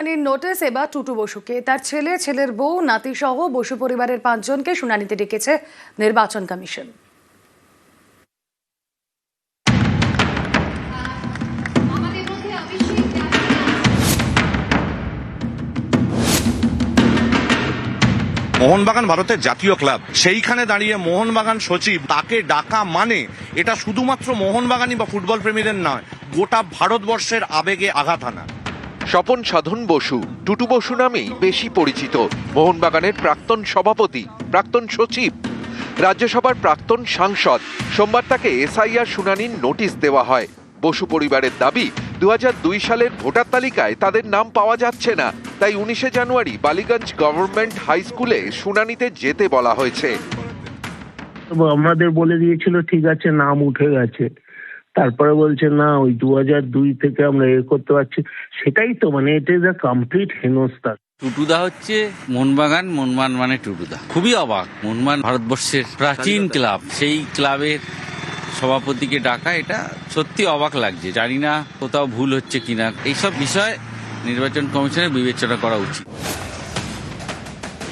Notice এবার টুটু বসুকে, তার ছেলে, ছেলের বউ, নাতি সহ বসু পরিবারের 5 জনকে শুনানিতে ডেকেছে নির্বাচন কমিশন। মোহনবাগান ভারতের জাতীয় ক্লাব, সেইখানে দাঁড়িয়ে মোহনবাগান সচিব তাকে ডাকা মানে এটা শুধুমাত্র মোহনবাগানই বা ফুটবল প্রেমীদের নয়, গোটা ভারতবর্ষের আবেগে আঘাত হানা। স্বপন সাধন বসু টুটু বসু নামেই বেশি পরিচিত। মোহনবাগানের প্রাক্তন সভাপতি, প্রাক্তন সচিব, রাজ্যসভার প্রাক্তন সাংসদ। সোমবার তাকে এসআইআর শুনানির নোটিশ দেওয়া হয়। বসু পরিবারের দাবি 2002 সালের ভোটার তালিকায় তাদের নাম পাওয়া যাচ্ছে না, তাই 19শে জানুয়ারি বালিগঞ্জ গভর্নমেন্ট হাই স্কুলে শুনানিতে যেতে বলা হয়েছে। আমাদের বলে দিয়েছিল ঠিক আছে, নাম উঠে গেছে, তারপরে বলছে না ওই 2002 থেকে আমরা করতে পারছি। সেটাই তো মানে এটা ইজ আ কমপ্লিট হেনস্থা। টুটুদা হচ্ছে মোহনবাগান, মোহনবাগান মানে টুটুদা। খুবই অবাক, মোহনবাগান ভারতবর্ষের প্রাচীন ক্লাব, সেই ক্লাবের সভাপতিকে ডাকা, এটা সত্যি অবাক লাগছে। জানি না কোথাও ভুল হচ্ছে কিনা, এইসব বিষয় নির্বাচন কমিশনের বিবেচনা করা উচিত।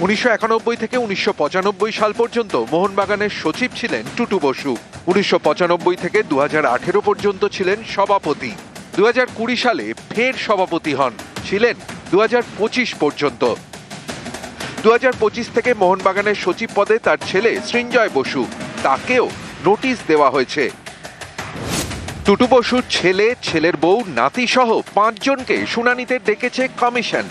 1991 থেকে 1995 সাল পর্যন্ত মোহনবাগানের সচিব ছিলেন টুটু বসু। 1995 থেকে 2018 পর্যন্ত ছিলেন সভাপতি। 2020 সালে ফের সভাপতি হন, ছিলেন 2025 পর্যন্ত। 2025 থেকে মোহনবাগানের সচিব পদে তার ছেলে সৃঞ্জয় বসু, তাকেও নোটিশ দেওয়া হয়েছে। টুটু বসুর ছেলে, ছেলের বউ, নাতি সহ 5 জনকে শুনানিতে ডেকেছে কমিশন।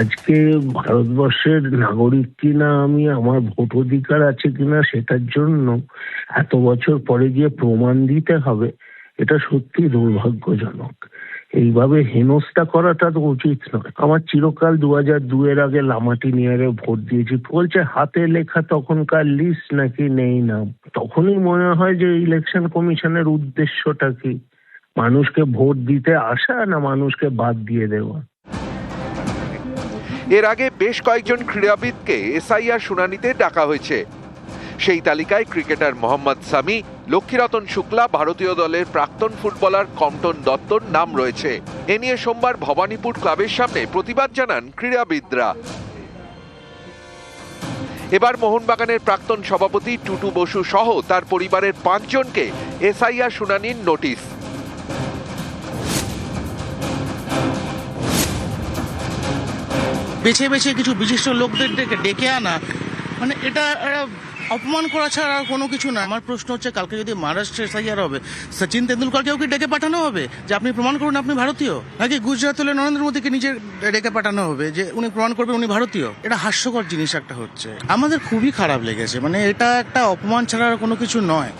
আজকে ভারতবর্ষের নাগরিক কিনা আমি, আমার ভোট অধিকার আছে কিনা সেটার জন্য এত বছর পরে গিয়ে প্রমাণ দিতে হবে, এটা সত্যি দুর্ভাগ্যজনক। এইভাবে হেনস্থা করাটা তো উচিত নয়। আমার চিরকাল 2002 এর আগে লামাটিনিয়ারে ভোট দিয়েছি, বলছে হাতে লেখা তখনকার লিস্ট নাকি নেই নাম। তখনই মনে হয় যে ইলেকশন কমিশনের উদ্দেশ্যটা কি, মানুষকে ভোট দিতে আসা না মানুষকে বাদ দিয়ে দেওয়া। এর আগে বেশ কয়েকজন ক্রীড়াবিদকে এসআইআর শুনানিতে ডাকা হয়েছে। সেই তালিকায় ক্রিকেটার মোহাম্মদ সামি, লক্ষ্মীরতন শুক্লা, ভারতীয় দলের প্রাক্তন ফুটবলার কম্পটন দত্তর নাম রয়েছে। এ নিয়ে সোমবার ভবানীপুর ক্লাবের সামনে প্রতিবাদ জানান ক্রীড়াবিদরা। এবার মোহনবাগানের প্রাক্তন সভাপতি টুটু বসু সহ তার পরিবারের 5 জনকে এসআইআর শুনানির নোটিশ। বেছে বেছে কিছু বিশিষ্ট লোকদের ডেকে আনা, মানে এটা অপমান করা ছাড়া আর কোনো কিছু না। আমার প্রশ্ন হচ্ছে, কালকে যদি মহারাষ্ট্রে এসআইআর হবে, সচিন তেন্ডুলকরকেও কি ডেকে পাঠানো হবে যে আপনি প্রমাণ করুন আপনি ভারতীয়? নাকি গুজরাট হলে নরেন্দ্র মোদীকে নিজে ডেকে পাঠানো হবে যে উনি প্রমাণ করবেন উনি ভারতীয়? এটা হাস্যকর জিনিস একটা হচ্ছে। আমাদের খুবই খারাপ লেগেছে, মানে এটা একটা অপমান ছাড়া আর কোনো কিছু নয়।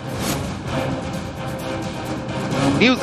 নিউজ